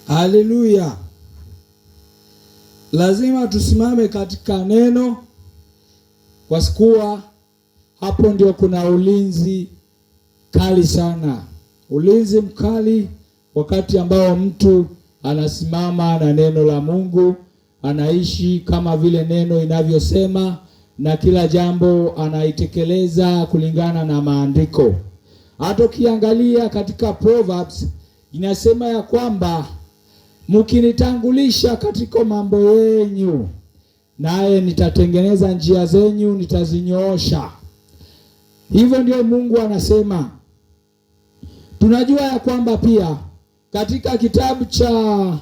Haleluya. Lazima tusimame katika neno, kwa kuwa hapo ndio kuna ulinzi kali sana. Ulinzi mkali wakati ambao mtu anasimama na neno la Mungu, anaishi kama vile neno inavyosema, na kila jambo anaitekeleza kulingana na maandiko. Hata ukiangalia katika Proverbs inasema ya kwamba mkinitangulisha katika mambo yenu, naye nitatengeneza njia zenyu, nitazinyoosha. Hivyo ndio Mungu anasema. Tunajua ya kwamba pia katika kitabu cha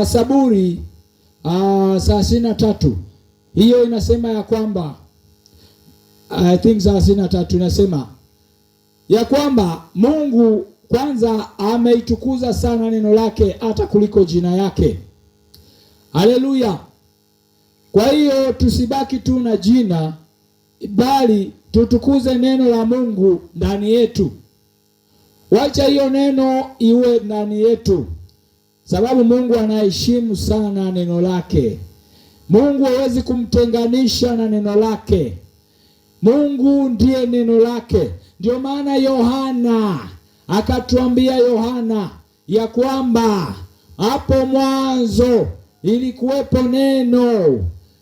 Zaburi 33 hiyo inasema ya kwamba I think 33 inasema ya kwamba Mungu kwanza ameitukuza sana neno lake hata kuliko jina yake. Haleluya. Kwa hiyo tusibaki tu na jina, bali tutukuze neno la Mungu ndani yetu. Wacha hiyo neno iwe ndani yetu, sababu Mungu anaheshimu sana neno lake. Mungu hawezi kumtenganisha na neno lake. Mungu ndiye neno lake. Ndio maana Yohana akatuambia ya kwamba hapo mwanzo ilikuwepo neno,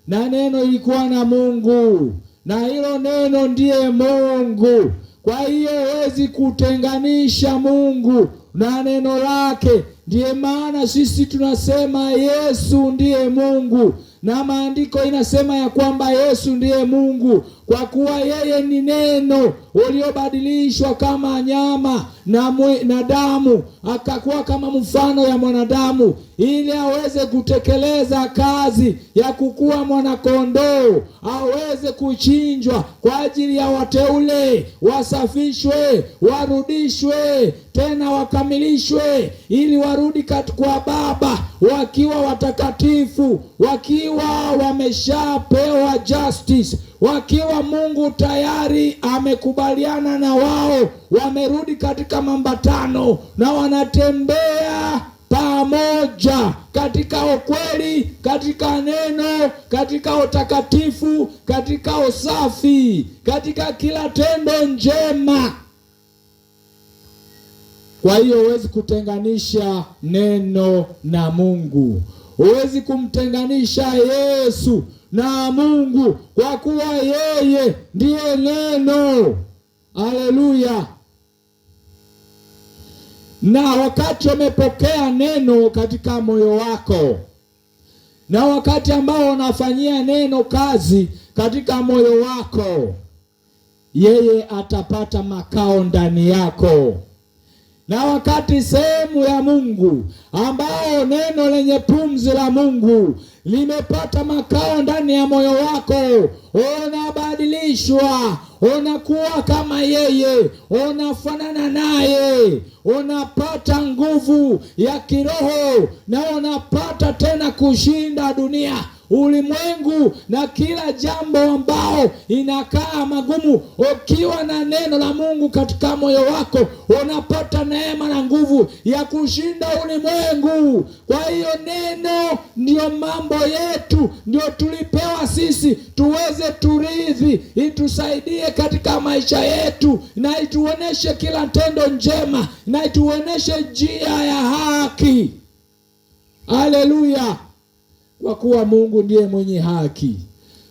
na neno ilikuwa na Mungu, na hilo neno ndiye Mungu. Kwa hiyo huwezi kutenganisha Mungu na neno lake. Ndiye maana sisi tunasema Yesu ndiye Mungu, na maandiko inasema ya kwamba Yesu ndiye Mungu, kwa kuwa yeye ni neno uliobadilishwa kama nyama na damu, akakuwa kama mfano ya mwanadamu, ili aweze kutekeleza kazi ya kukuwa mwanakondoo, aweze kuchinjwa kwa ajili ya wateule, wasafishwe, warudishwe tena wakamilishwe, ili warudi kwa Baba wakiwa watakatifu, wakiwa wameshapewa justice, wakiwa Mungu tayari amekubaliana na wao, wamerudi katika mambatano na wanatembea pamoja katika ukweli, katika neno, katika utakatifu, katika usafi, katika kila tendo njema. Kwa hiyo huwezi kutenganisha neno na Mungu. Huwezi kumtenganisha Yesu na Mungu, kwa kuwa yeye ndiye neno. Haleluya. Na wakati umepokea neno katika moyo wako, na wakati ambao unafanyia neno kazi katika moyo wako, yeye atapata makao ndani yako. Na wakati sehemu ya Mungu ambao neno lenye pumzi la Mungu limepata makao ndani ya moyo wako, unabadilishwa, unakuwa kama yeye, unafanana naye, unapata nguvu ya kiroho, na unapata tena kushinda dunia, ulimwengu na kila jambo ambao inakaa magumu. Ukiwa na neno la Mungu katika moyo wako, unapata neema na nguvu ya kushinda ulimwengu. Kwa hiyo neno ndio mambo yetu, ndio tulipewa sisi tuweze turithi, itusaidie katika maisha yetu, na ituoneshe kila tendo njema, na ituoneshe njia ya haki. Haleluya. Kwa kuwa Mungu ndiye mwenye haki,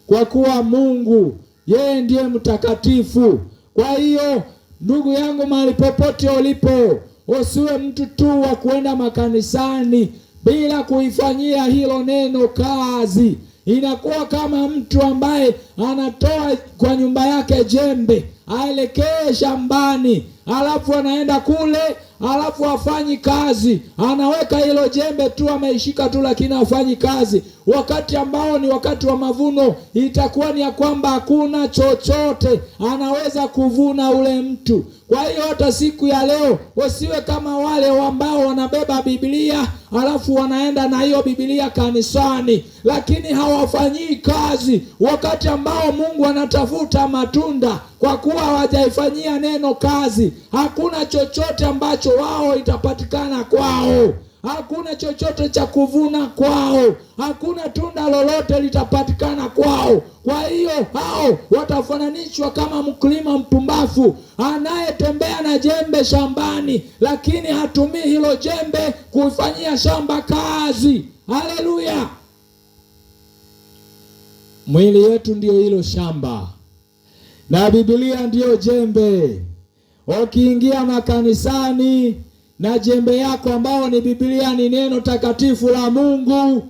kwa kuwa Mungu yeye ndiye mtakatifu. Kwa hiyo ndugu yangu, mahali popote ulipo, usiwe mtu tu wa kuenda makanisani bila kuifanyia hilo neno kazi. Inakuwa kama mtu ambaye anatoa kwa nyumba yake jembe aelekee shambani, alafu anaenda kule, alafu hafanyi kazi. Anaweka hilo jembe tu, ameishika tu, lakini hafanyi kazi. Wakati ambao ni wakati wa mavuno, itakuwa ni ya kwamba hakuna chochote anaweza kuvuna ule mtu. Kwa hiyo hata siku ya leo wasiwe kama wale ambao wanabeba Biblia alafu wanaenda na hiyo Biblia kanisani, lakini hawafanyii kazi, wakati ambao Mungu anatafuta matunda. Kwa kuwa hawajaifanyia neno kazi, hakuna chochote ambacho wao itapatikana kwao. hakuna chochote cha kuvuna kwao, hakuna tunda lolote litapatikana kwao. Kwa hiyo hao watafananishwa kama mkulima mpumbavu anayetembea na jembe shambani, lakini hatumii hilo jembe kufanyia shamba kazi. Haleluya! Mwili yetu ndio hilo shamba na Biblia ndio jembe. Ukiingia makanisani na jembe yako ambao ni Biblia, ni neno takatifu la Mungu,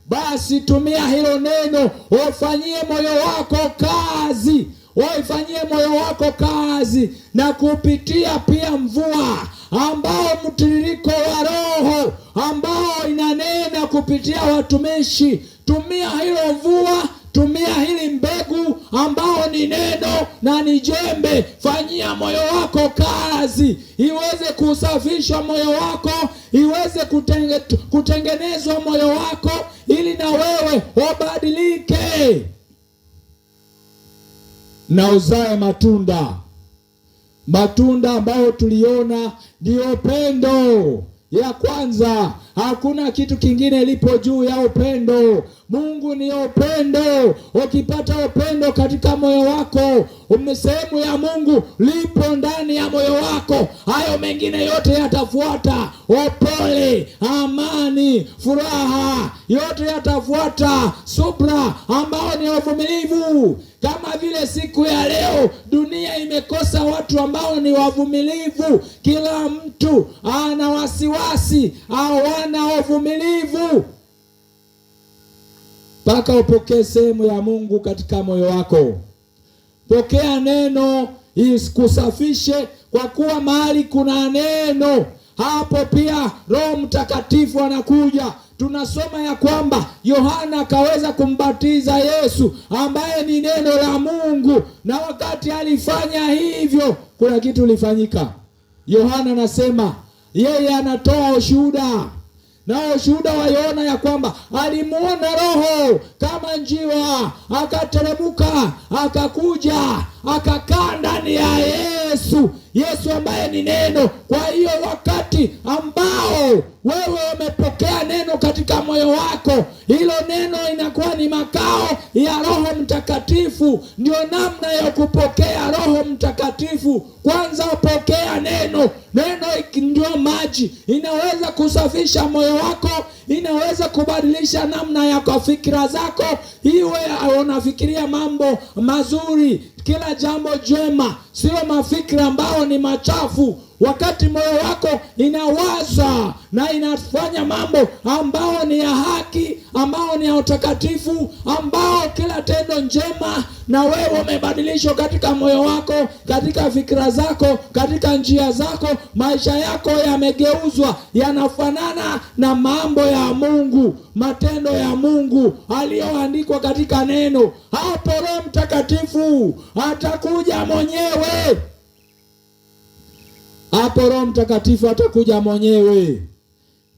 basi tumia hilo neno, ufanyie moyo wako kazi, waifanyie moyo wako kazi, na kupitia pia mvua ambao mtiririko wa Roho ambao inanena kupitia watumishi. Tumia hilo mvua, tumia hili mbegu ambao ni neno na ni jembe. Fanyia moyo wako kazi, iweze kusafishwa moyo wako, iweze kutengenezwa moyo wako, ili na wewe ubadilike na uzae matunda. Matunda ambayo tuliona ndio upendo. Ya kwanza, hakuna kitu kingine lipo juu ya upendo. Mungu ni upendo. Ukipata upendo katika moyo wako, sehemu ya Mungu lipo ndani ya moyo wako, hayo mengine yote yatafuata. Upole, amani, furaha, yote yatafuata. Subra ambao ni uvumilivu. Kama vile siku ya leo dunia imekosa watu ambao ni wavumilivu. Kila mtu ana wasiwasi, hawana uvumilivu. Mpaka upokee sehemu ya Mungu katika moyo wako. Pokea neno isikusafishe, kwa kuwa mahali kuna neno, hapo pia Roho Mtakatifu anakuja. Tunasoma ya kwamba Yohana akaweza kumbatiza Yesu ambaye ni neno la Mungu, na wakati alifanya hivyo kuna kitu ulifanyika. Yohana anasema yeye anatoa ushuhuda, na ushuhuda wa Yohana ya kwamba alimuona Roho kama njiwa akateremka akakuja akakaa ndani ya Yesu, Yesu ambaye ni neno. Kwa hiyo wakati ambao wewe umepokea neno katika moyo wako, hilo neno inakuwa ni makao ya Roho Mtakatifu. Ndio namna ya kupokea Roho Mtakatifu. Kwanza upokea neno. Neno ndio maji, inaweza kusafisha moyo wako, inaweza kubadilisha namna ya fikira zako, iwe unafikiria mambo mazuri, kila jambo jema, sio mafikira ambao ni machafu. Wakati moyo wako inawaza na inafanya mambo ambao ni ya haki, ambao ni ya utakatifu, ambao kila tendo njema, na wewe umebadilishwa katika moyo wako, katika fikira zako, katika njia zako, maisha yako yamegeuzwa, yanafanana na mambo ya Mungu, matendo ya Mungu aliyoandikwa katika neno. Hapo Roho Mtakatifu atakuja mwenyewe. Hapo Roho Mtakatifu atakuja mwenyewe.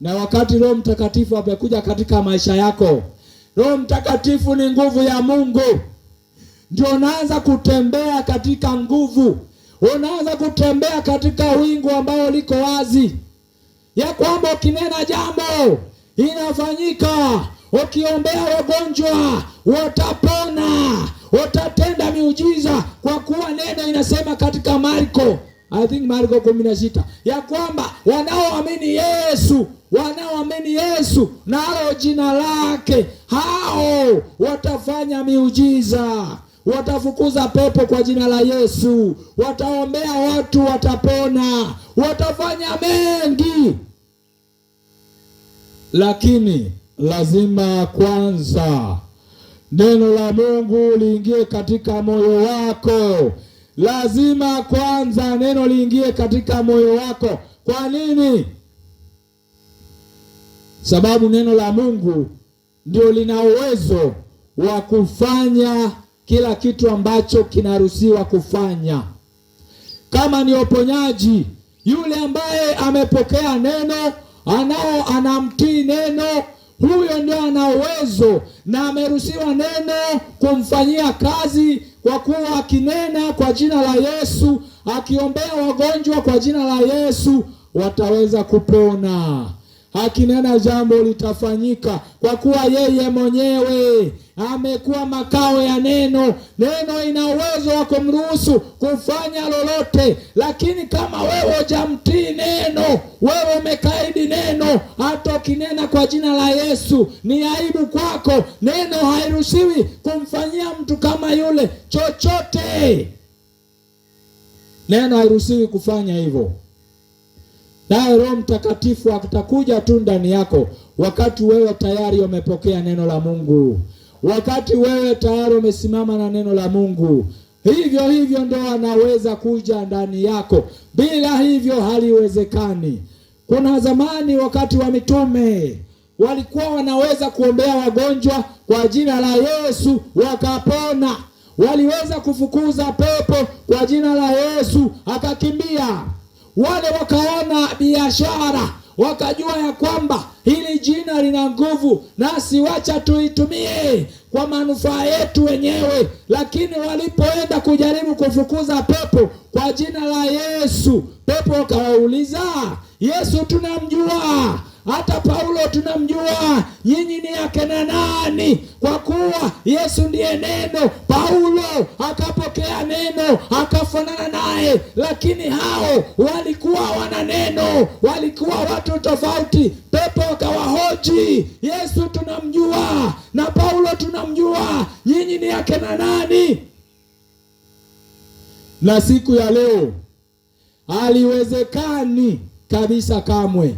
Na wakati Roho Mtakatifu amekuja katika maisha yako, Roho Mtakatifu ni nguvu ya Mungu. Ndio unaanza kutembea katika nguvu. Unaanza kutembea katika wingu ambao liko wazi, ya kwamba ukinena jambo inafanyika. Ukiombea wagonjwa watapona, utatenda miujiza, kwa kuwa neno inasema katika Marko 16 ya kwamba wanaoamini Yesu nalo jina lake, hao watafanya miujiza, watafukuza pepo kwa jina la Yesu, wataombea watu watapona, watafanya mengi. Lakini lazima kwanza neno la Mungu liingie katika moyo wako. Lazima kwanza neno liingie katika moyo wako. Kwa nini? Sababu neno la Mungu ndio lina uwezo wa kufanya kila kitu ambacho kinaruhusiwa kufanya. Kama ni uponyaji, yule ambaye amepokea neno, anamtii neno, huyo ndio ana uwezo na ameruhusiwa neno kumfanyia kazi, kwa kuwa akinena kwa jina la Yesu, akiombea wagonjwa kwa jina la Yesu, wataweza kupona. akinena jambo litafanyika, kwa kuwa yeye mwenyewe amekuwa makao ya neno. Neno ina uwezo wa kumruhusu kufanya lolote, lakini kama wewe hujamtii neno, wewe umekaidi neno, hata ukinena kwa jina la Yesu ni aibu kwako. Neno hairuhusiwi kumfanyia mtu kama yule chochote. Neno hairuhusiwi kufanya hivyo. Naye Roho Mtakatifu atakuja tu ndani yako wakati wewe tayari umepokea neno la Mungu, wakati wewe tayari umesimama na neno la Mungu. Hivyo ndo anaweza kuja ndani yako. Bila hivyo haliwezekani. Kuna zamani wakati wa mitume walikuwa wanaweza kuombea wagonjwa kwa jina la Yesu wakapona. Waliweza kufukuza pepo kwa jina la Yesu akakimbia. Wale wakaona biashara, wakajua ya kwamba hili jina lina nguvu, nasi wacha tuitumie kwa manufaa yetu wenyewe. Lakini walipoenda kujaribu kufukuza pepo kwa jina la Yesu, pepo wakawauliza, Yesu tunamjua, hata Paulo tunamjua, nyinyi ni akina nani? Kwa kuwa Yesu ndiye neno. Paulo akapokea neno, akafanana naye, lakini hao walikuwa wana neno, walikuwa watu tofauti. Pepo wakawahoji, Yesu tunamjua na Paulo tunamjua, nyinyi ni akina nani? Na siku ya leo haliwezekani kabisa kamwe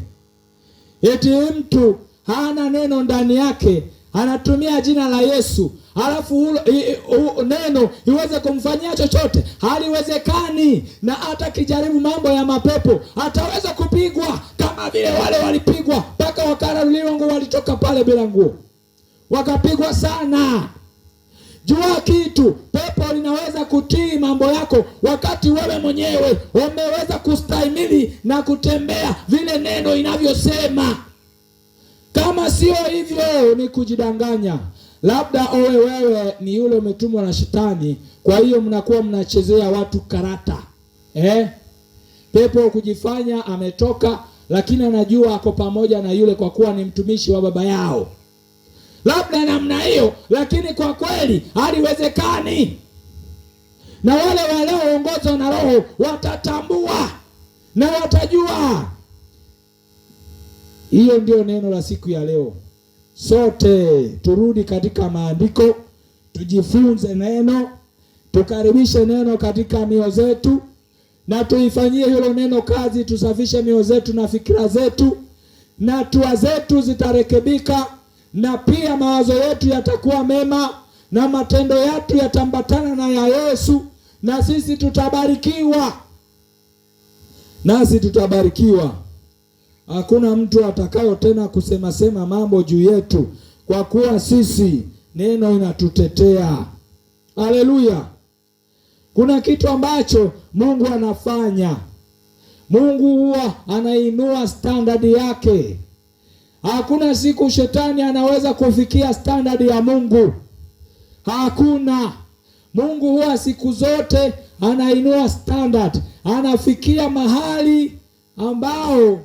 eti mtu hana neno ndani yake, anatumia jina la Yesu, halafu neno iweze kumfanyia chochote. Haliwezekani. Na hata kijaribu mambo ya mapepo ataweza kupigwa kama vile wale walipigwa mpaka wakararuliwa nguo, walitoka pale bila nguo, wakapigwa sana. Jua kitu, pepo linaweza kutii mambo yako wakati wewe mwenyewe umeweza kustahimili na kutembea vile neno inavyosema. Kama sio hivyo ni kujidanganya. Labda wewe ni yule umetumwa na shetani, kwa hiyo mnakuwa mnachezea watu karata. Pepo kujifanya ametoka, lakini anajua ako pamoja na yule kwa kuwa ni mtumishi wa baba yao. Labda namna hiyo, lakini kwa kweli haliwezekani. Na wale walioongozwa na Roho watatambua na watajua. Hiyo ndio neno la siku ya leo. Sote turudi katika maandiko, tujifunze neno, tukaribishe neno katika mioyo zetu, na tuifanyie hilo neno kazi. Tusafishe mioyo zetu na fikira zetu, na tua zetu zitarekebika, na pia mawazo yetu yatakuwa mema, na matendo yetu yatambatana na ya Yesu, na sisi tutabarikiwa. Nasi tutabarikiwa. Hakuna mtu atakao tena kusema mambo juu yetu, kwa kuwa sisi neno inatutetea. Haleluya. Kuna kitu ambacho Mungu anafanya. Mungu huwa anainua standard yake. Hakuna siku shetani anaweza kufikia standard ya Mungu. Hakuna. Mungu huwa siku zote anainua standard. Anafikia mahali ambao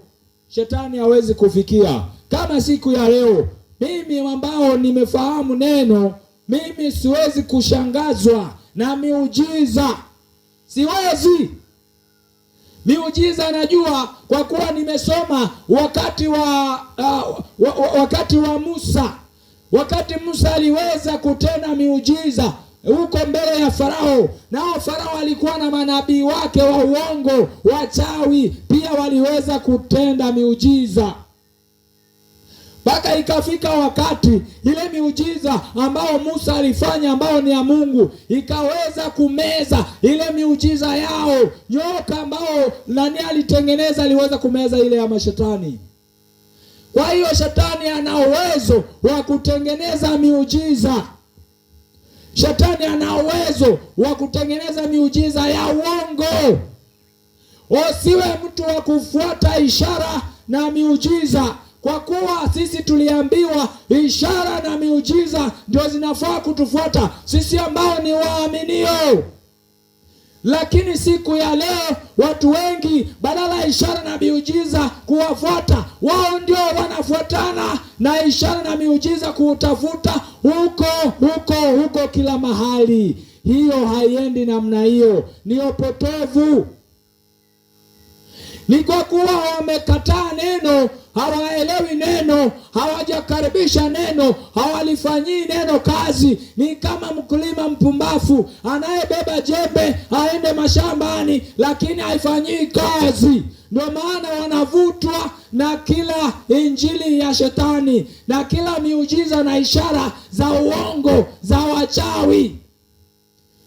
shetani hawezi kufikia. Kama siku ya leo, mimi ambao nimefahamu neno, mimi siwezi kushangazwa na miujiza. Siwezi. Miujiza najua kwa kuwa nimesoma wakati wa Musa. Wakati Musa aliweza kutenda miujiza huko mbele ya Farao, nao Farao alikuwa na manabii wake wa uongo, wachawi, pia waliweza kutenda miujiza. Mpaka ikafika wakati ile miujiza ambao Musa alifanya ambao ni ya Mungu ikaweza kumeza ile miujiza yao. Nyoka ambao nani alitengeneza aliweza kumeza ile ya mashetani. Kwa hiyo shetani ana uwezo wa kutengeneza miujiza. Shetani ana uwezo wa kutengeneza miujiza ya uongo. Usiwe mtu wa kufuata ishara na miujiza, kwa kuwa sisi tuliambiwa ishara na miujiza ndio zinafaa kutufuata sisi ambao ni waaminio. Lakini siku ya leo watu wengi badala ya ishara na miujiza kuwafuata, wao ndio wanafuatana na ishara na miujiza kuutafuta huko kila mahali. Hiyo haiendi namna hiyo, ni upotovu. Ni kwa kuwa wamekataa neno, hawaelewi neno, hawajakaribisha neno, hawalifanyii neno kazi. Ni kama mkulima mpumbafu anayebeba jembe aende mashambani, lakini haifanyii kazi. Ndio maana wanavutwa na kila injili ya shetani na kila miujiza na ishara za uongo za wachawi.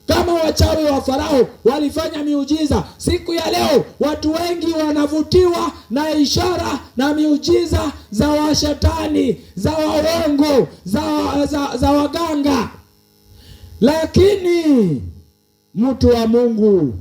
Kama wachawi wa Farao walifanya miujiza, siku ya leo watu wengi wanavutiwa na ishara na miujiza za washetani, za waongo, za waganga. Lakini mtu wa Mungu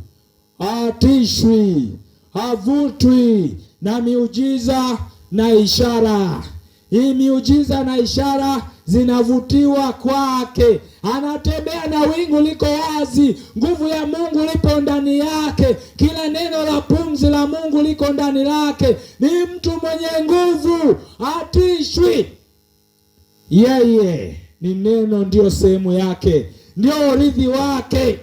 hatishwi, havutwi na miujiza na ishara. Hii miujiza na ishara zinavutiwa kwake. Anatembea na wingu liko wazi, nguvu ya Mungu lipo ndani yake, kila neno la pumzi la Mungu liko ndani yake. Ni mtu mwenye nguvu, hatishwi. Yeye ni neno, ndio sehemu yake, ndio urithi wake.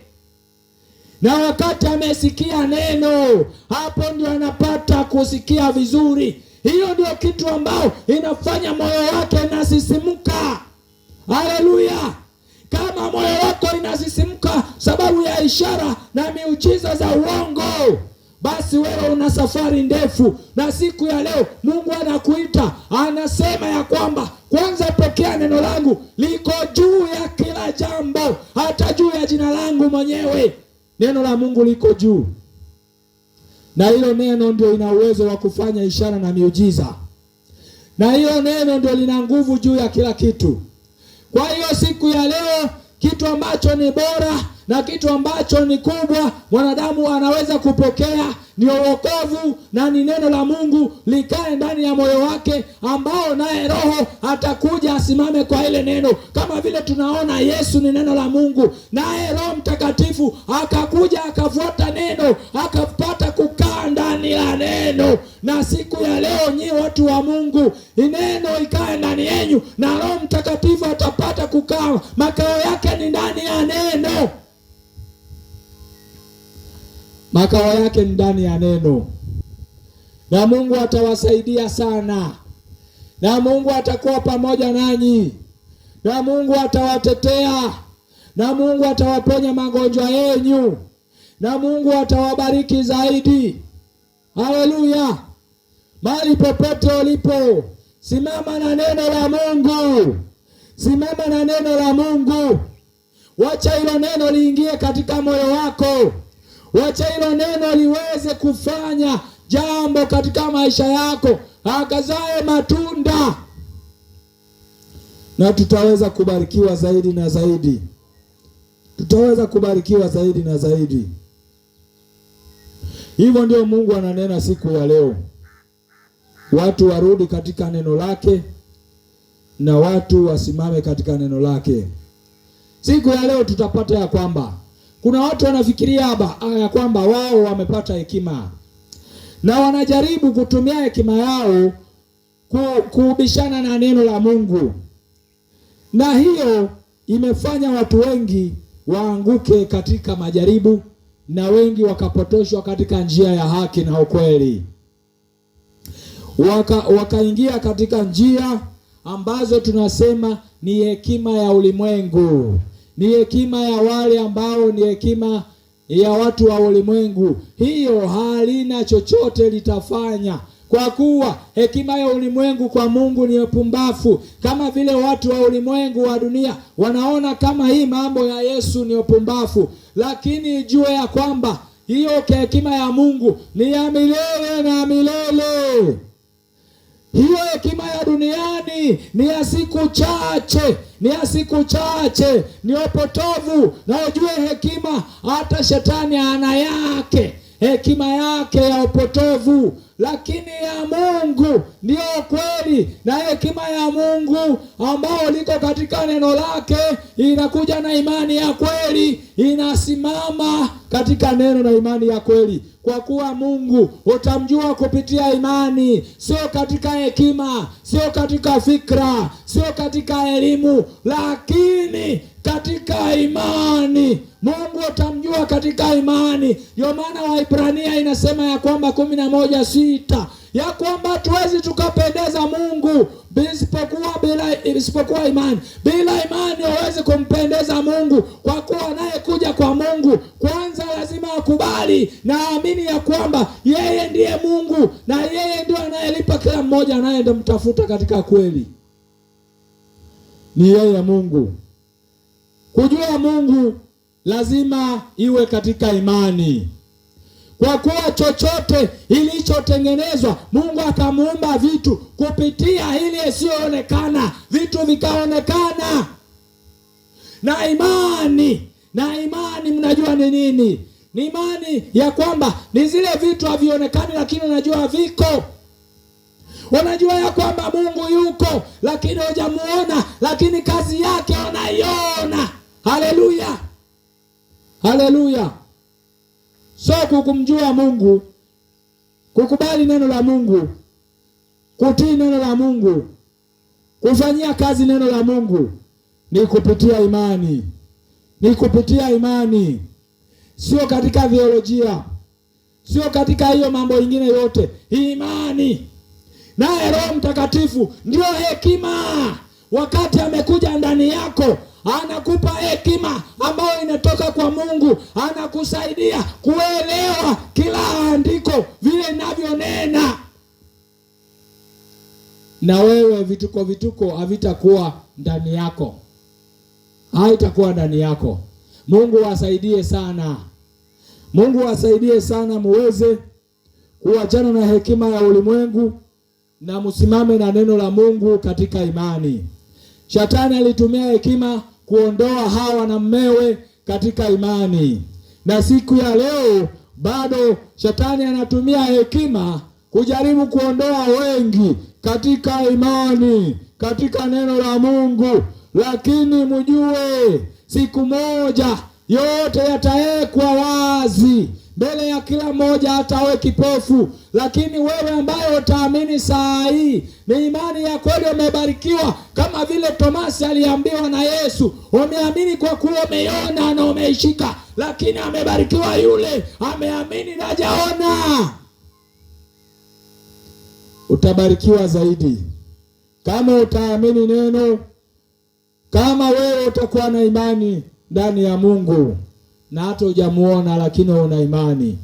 Na wakati amesikia neno, hapo ndio anapata kusikia vizuri. Hiyo ndio kitu ambao inafanya moyo wake inasisimka. Haleluya! Kama moyo wako inasisimka sababu ya ishara na miujiza za uongo, basi wewe una safari ndefu. Na siku ya leo Mungu anakuita, anasema ya kwamba kwanza pokea neno langu, liko juu ya kila jambo, hata juu ya jina langu mwenyewe. Neno la Mungu liko juu, na hilo neno ndio ina uwezo wa kufanya ishara na miujiza, na hilo neno ndio lina nguvu juu ya kila kitu. Kwa hiyo siku ya leo, kitu ambacho ni bora na kitu ambacho ni kubwa mwanadamu anaweza kupokea ni wokovu, na ni neno la Mungu likae ndani ya moyo wake, ambao naye Roho atakuja asimame kwa ile neno. Kama vile tunaona Yesu ni neno la Mungu, naye Roho Mtakatifu akakuja akafuata neno, akapata kukaa ndani ya neno. Na siku ya leo nyi watu wa Mungu, neno ikae ndani yenu, na Roho Mtakatifu atapata kukaa. Makao yake ni ndani ya neno. Makao yake ni ndani ya neno. Na Mungu atawasaidia sana. Na Mungu atakuwa pamoja nanyi. Na Mungu atawatetea. Na Mungu atawaponya magonjwa yenu. Na Mungu atawabariki zaidi. Haleluya! Mahali popote ulipo, simama na neno la Mungu. Simama na neno la Mungu. Wacha hilo neno liingie katika moyo wako. Wacha hilo neno liweze kufanya jambo katika maisha yako, akazae matunda, na tutaweza kubarikiwa zaidi na zaidi. Tutaweza kubarikiwa zaidi na zaidi. Hivyo ndio Mungu ananena siku ya leo. Watu warudi katika neno lake, na watu wasimame katika neno lake. Siku ya leo tutapata ya kwamba kuna watu wanafikiria ya kwamba wao wamepata hekima, na wanajaribu kutumia hekima yao kubishana na neno la Mungu. Na hiyo imefanya watu wengi waanguke katika majaribu, na wengi wakapotoshwa katika njia ya haki na ukweli. Wakaingia katika njia ambazo tunasema ni hekima ya ulimwengu. Ni hekima ya wale ambao ni hekima ya watu wa ulimwengu. Hiyo halina chochote litafanya, kwa kuwa hekima ya ulimwengu kwa Mungu ni upumbavu. Kama vile watu wa ulimwengu wa dunia wanaona kama hii mambo ya Yesu ni upumbavu, lakini jua ya kwamba hiyo hekima ya Mungu ni ya milele na milele. Hiyo hekima ya duniani ni ya siku chache, ni ya siku chache, ni upotovu. Na ujue hekima, hata shetani ana yake, hekima yake ya upotovu. lakini ya Mungu ndiyo kweli, na hekima ya Mungu ambao liko katika neno lake inakuja na imani ya kweli, inasimama katika neno na imani ya kweli. Kwa kuwa Mungu utamjua kupitia imani, sio katika hekima, sio katika fikra, sio katika elimu, lakini katika imani. Mungu utamjua katika imani. Ndio maana Waibrania inasema ya kwamba 11:6 ya kwamba hatuwezi tukapendeza Mungu isipokuwa imani. Bila imani hauwezi kumpendeza Mungu, kwa kuwa anayekuja kwa Mungu kwanza lazima akubali na amini ya kwamba yeye ndiye Mungu, na yeye ndiye anayelipa kila mmoja anayeenda mtafuta katika kweli. Ni yeye Mungu. Kujua Mungu lazima iwe katika imani. Kwa kuwa chochote ilichotengenezwa, Mungu akamuumba vitu kupitia ile isiyoonekana, vitu vikaonekana. Na imani mnajua ni nini? Ni imani ya kwamba ni zile vitu havionekani, lakini unajua viko. Unajua ya kwamba Mungu yuko, lakini hujamuona, lakini kazi yake unaiona. Haleluya, haleluya. So kukumjua Mungu, kukubali neno la Mungu, kutii neno la Mungu, kufanyia kazi neno la Mungu ni kupitia imani. Ni kupitia imani, sio katika theolojia, sio katika hiyo mambo mengine yote. Imani. Naye Roho Mtakatifu ndio hekima. Wakati amekuja ndani yako, anakupa hekima ambayo inatoka kwa Mungu, anakusaidia kuelewa kila andiko vile linavyonena. Na wewe vituko havitakuwa ndani yako, haitakuwa ndani yako. Mungu wasaidie sana, Mungu wasaidie sana muweze kuachana na hekima ya ulimwengu na msimame na neno la Mungu katika imani. Shetani alitumia hekima kuondoa Hawa na mmewe katika imani. Na siku ya leo bado Shetani anatumia hekima kujaribu kuondoa wengi katika imani, katika neno la Mungu. Lakini mjue siku moja yote yatawekwa wazi mbele ya kila mmoja, hata awe kipofu. Lakini wewe ambaye utaamini saa hii, ni imani ya kweli, umebarikiwa. Kama vile Tomasi aliambiwa na Yesu, umeamini kwa kuwa umeona na umeishika. Lakini amebarikiwa yule ameamini na hajaona. Utabarikiwa zaidi kama utaamini neno, kama wewe utakuwa na imani ndani ya Mungu na hata hujamuona lakini una imani,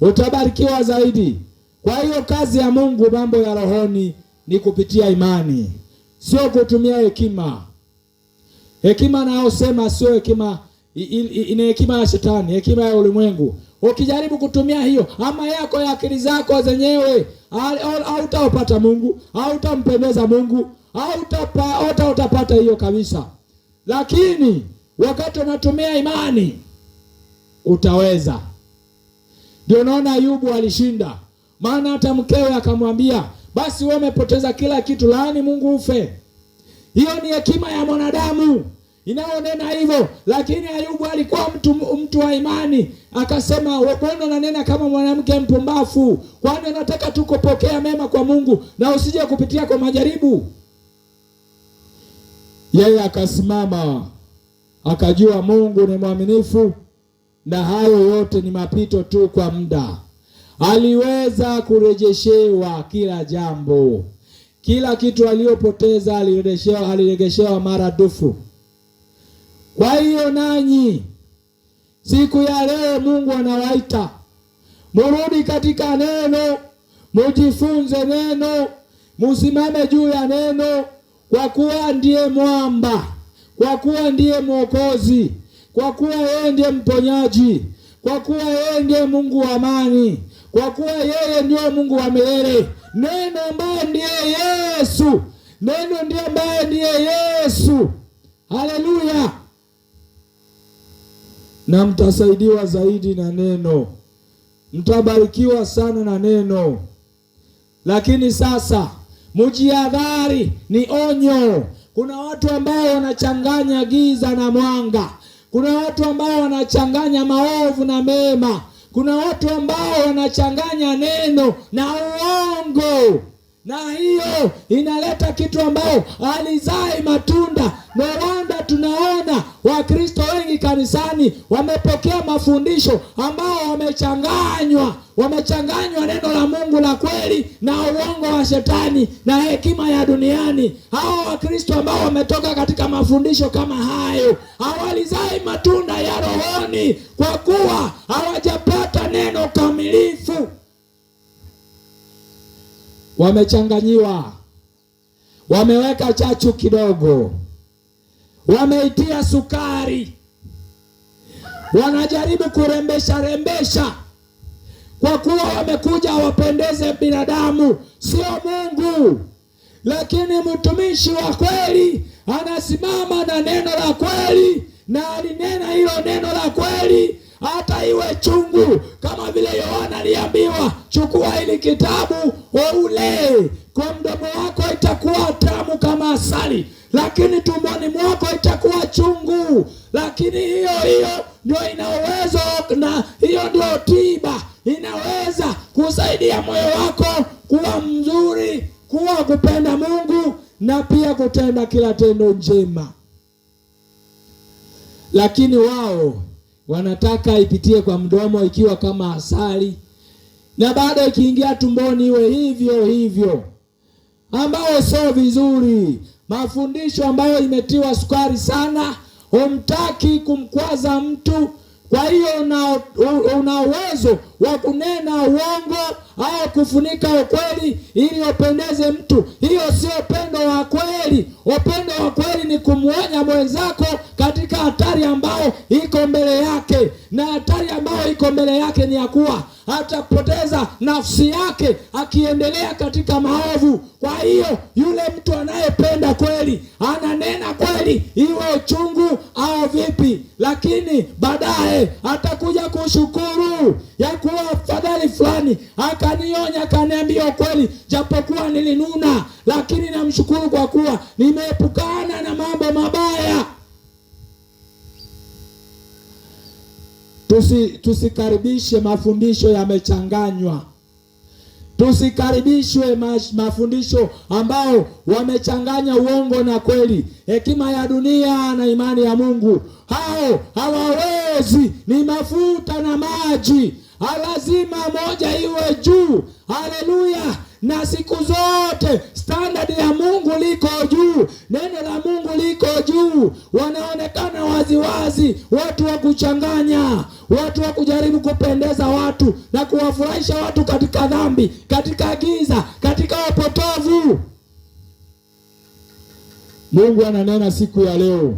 utabarikiwa zaidi. Kwa hiyo kazi ya Mungu, mambo ya rohoni, ni kupitia imani, sio kutumia hekima. Hekima nayosema sio hekima, ina hekima ya Shetani, hekima ya ulimwengu. Ukijaribu kutumia hiyo ama yako ya akili zako zenyewe, hautapata Mungu, hautampendeza Mungu, utapata hiyo kabisa. Lakini wakati unatumia imani utaweza. Ndio naona Ayubu alishinda, maana hata mkewe akamwambia, basi wewe umepoteza kila kitu, laani Mungu ufe. Hiyo ni hekima ya mwanadamu inaonena hivyo, lakini Ayubu alikuwa mtu wa imani. Akasema, mbona unanena kama mwanamke mpumbavu? Kwani unataka tu kupokea mema kwa Mungu na usije kupitia kwa majaribu? Yeye akasimama, akajua Mungu ni mwaminifu na hayo yote ni mapito tu kwa muda. Aliweza kurejeshewa kila jambo, kila kitu aliyopoteza alirejeshewa maradufu. Kwa hiyo nanyi siku ya leo Mungu anawaita murudi katika neno, mujifunze neno, musimame juu ya neno, kwa kuwa ndiye mwamba, kwa kuwa ndiye mwokozi, kwa kuwa yeye ndiye mponyaji, kwa kuwa yeye ndiye Mungu wa amani, kwa kuwa yeye ndiye Mungu wa milele. Neno ambaye ndiye Yesu, neno ndiye ambaye ndiye Yesu. Haleluya. Na mtasaidiwa zaidi na neno. mtabarikiwa sana na neno. Lakini sasa mjihadhari, ni onyo. Kuna watu ambao wanachanganya giza na mwanga. Kuna watu ambao wanachanganya maovu na mema. Kuna watu ambao wanachanganya neno na uongo, na hiyo inaleta kitu ambao halizai matunda. No wonder tunaona Wakristo wengi kanisani wamepokea mafundisho ambao wamechanganywa neno la Mungu la kweli na uongo wa shetani na hekima ya duniani. Hao Wakristo ambao wametoka katika mafundisho kama hayo hawalizai matunda ya rohoni, kwa kuwa hawajapata neno kamilifu. Wamechanganyiwa, wameweka chachu kidogo, wameitia sukari, wanajaribu kurembesha, kwa kuwa wamekuja wapendeze binadamu, sio Mungu. Lakini mtumishi wa kweli anasimama na neno la kweli, na alinena hilo neno la kweli hata iwe chungu, kama vile Yohana aliambiwa, chukua hili kitabu ule, kwa mdomo wako itakuwa tamu kama asali, lakini tumboni mwako itakuwa chungu. Lakini hiyo ndio ina uwezo, na hiyo ndio tiba, inaweza kusaidia moyo wako kuwa mzuri, kuwa kupenda Mungu na pia kutenda kila tendo njema. Lakini wao wanataka ipitie kwa mdomo ikiwa kama asali, na baada ikiingia tumboni iwe hivyo, ambao sio vizuri. Mafundisho ambayo imetiwa sukari sana, humtaki kumkwaza mtu. Kwa hiyo una uwezo wa kunena uongo au kufunika ukweli ili upendeze mtu. Hiyo sio upendo wa kweli. Upendo wa kweli ni kumwonya mwenzako katika hatari ambayo iko mbele yake, na hatari ambayo iko mbele yake ni ya kuwa atapoteza nafsi yake akiendelea katika maovu. Kwa hiyo yule mtu anayependa kweli ananena kweli, iwe uchungu au vipi, lakini baadaye atakuja kushukuru ya kuwa afadhali fulani akanionya, akaniambia kweli, japokuwa nilinuna, lakini namshukuru kwa kuwa nimeepukana na mambo mabaya. Tusikaribishe mafundisho yamechanganywa. Tusikaribishwe mafundisho ambao wamechanganya uongo na kweli, hekima ya dunia na imani ya Mungu. Hao hawawezi, ni mafuta na maji, lazima moja iwe juu. Haleluya! Na siku zote standard ya Mungu liko juu, neno la Mungu liko juu. Wanaonekana waziwazi watu wa kuchanganya, watu wa kujaribu kupendeza watu na kuwafurahisha watu katika dhambi, katika giza, katika upotovu. Mungu ananena siku ya leo,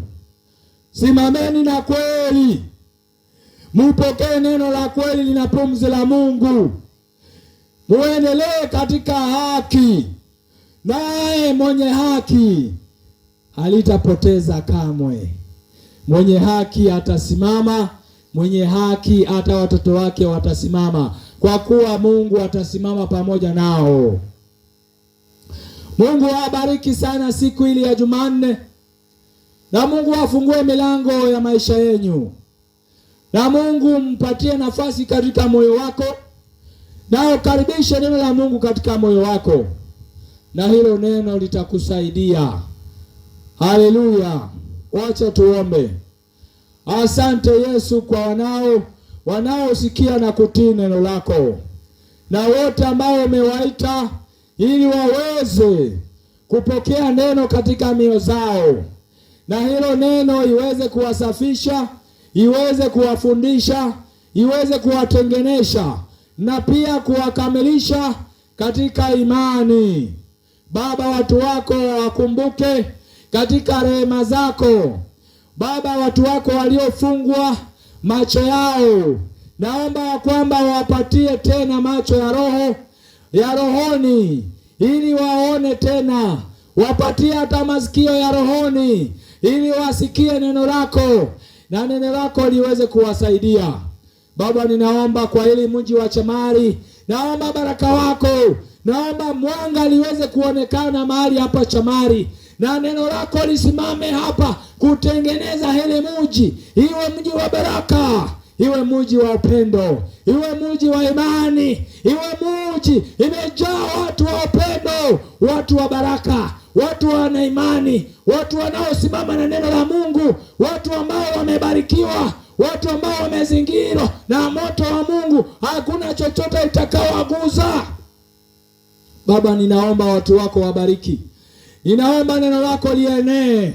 simameni na kweli, mupokee neno la kweli, lina pumzi la Mungu. Muendelee katika haki, naye mwenye haki halitapoteza kamwe. Mwenye haki atasimama, mwenye haki hata watoto wake watasimama, kwa kuwa Mungu atasimama pamoja nao. Mungu awabariki sana siku ili ya Jumanne, na Mungu afungue milango ya maisha yenu, na Mungu mpatie nafasi katika moyo wako, na ukaribishe neno la Mungu katika moyo wako, na hilo neno litakusaidia. Haleluya! Wacha tuombe. Asante Yesu kwa wanaosikia na kutii neno lako, na wote ambao umewaita ili waweze kupokea neno katika mioyo zao, na hilo neno iweze kuwasafisha, iweze kuwafundisha, iweze kuwatengenesha na pia kuwakamilisha katika imani. Baba, watu wako wakumbuke katika rehema zako. Baba, watu wako waliofungwa macho yao, naomba kwamba wapatie tena macho ya rohoni ili waone tena. Wapatie hata masikio ya rohoni ili wasikie neno lako, na neno lako liweze kuwasaidia. Baba, ninaomba kwa hili mji wa Chamari, naomba baraka wako, naomba mwanga liweze kuonekana mahali hapa Chamari, na neno lako lisimame hapa kutengeneza hili mji, iwe mji wa baraka, iwe mji wa upendo, iwe mji wa imani, iwe mji imejaa watu wa upendo, watu wa baraka, watu wana imani, watu wanaosimama na neno la Mungu, watu ambao wamebarikiwa, watu ambao wamezingirwa na moto wa Mungu, hakuna chochote itakaowaguza. Baba, ninaomba watu wako wabariki, ninaomba neno lako lienee,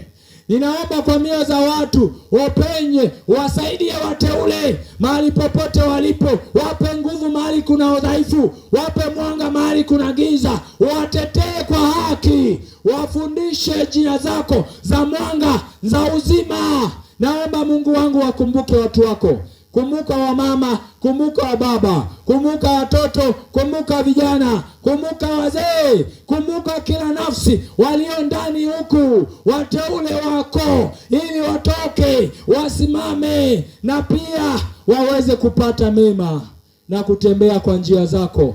ninaomba kwa mioyo za watu wapenye, wasaidie wateule mahali popote walipo, wape nguvu mahali kuna udhaifu, wape mwanga mahali kuna giza, watetee kwa haki, wafundishe njia zako za mwanga, za uzima. Naomba Mungu wangu wakumbuke watu wako, kumbuka wamama, kumbuka wa baba, kumbuka watoto, kumbuka vijana, kumbuka wazee, kumbuka kila nafsi walio ndani huku, wateule wako, ili watoke, wasimame na pia waweze kupata mema na kutembea kwa njia zako.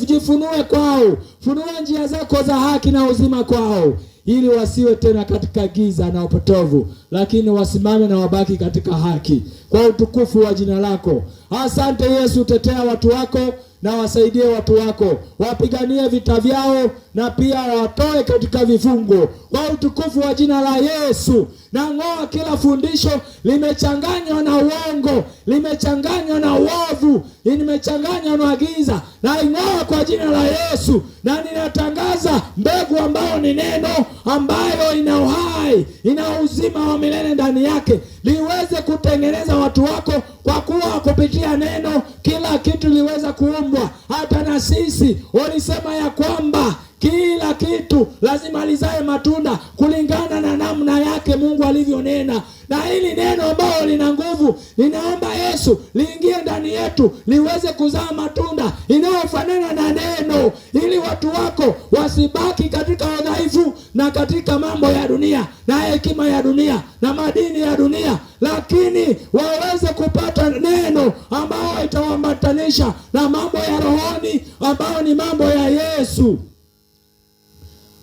Jifunue kwao, funua njia zako za haki na uzima kwao, ili wasiwe tena katika giza na upotovu, lakini wasimame na wabaki katika haki, kwa utukufu wa jina lako. Asante Yesu, tetea watu wako na wasaidie watu wako, wapiganie vita vyao na pia watoe katika vifungo, kwa utukufu wa jina la Yesu. Na ng'oa kila fundisho limechanganywa na uongo, limechanganywa na uovu, limechanganywa na giza, na ing'oa kwa jina la Yesu. Na ninatangaza mbegu ambayo ni neno, ambayo ina uhai, ina uzima wa milele ndani yake, liweze kutengeneza watu wako, kwa kuwa kupitia neno kila kitu liweza kuumbwa. Hata na sisi ulisema ya kwamba kila kitu lazima lizae matunda kulingana na namna yake Mungu alivyonena. Na hili neno ambalo lina nguvu, ninaomba Yesu liingie ndani yetu, liweze kuzaa matunda inayofanana na neno, ili watu wako wasibaki katika udhaifu na katika mambo ya dunia na hekima ya dunia na madini ya dunia, lakini waweze kupata neno ambao itawaambatanisha na mambo ya rohoni, ambao ni mambo ya Yesu.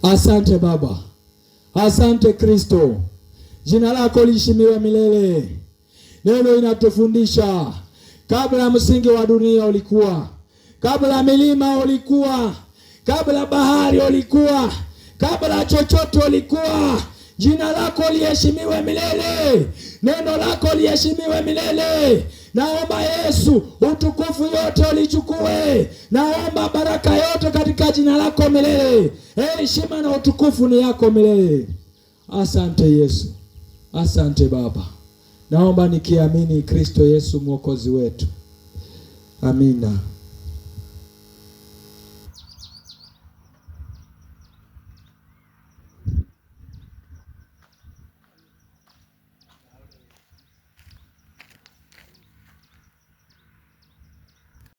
Asante Baba, asante Kristo, jina lako liheshimiwe milele. Neno inatufundisha kabla msingi wa dunia ulikuwa, kabla milima ulikuwa, kabla bahari ulikuwa, kabla chochote ulikuwa. Jina lako liheshimiwe milele, neno lako liheshimiwe milele. Naomba Yesu utukufu yote ulichukue, naomba baraka yote katika jina lako milele. Heshima na utukufu ni yako milele. Asante Yesu, asante Baba. Naomba nikiamini Kristo Yesu mwokozi wetu. Amina.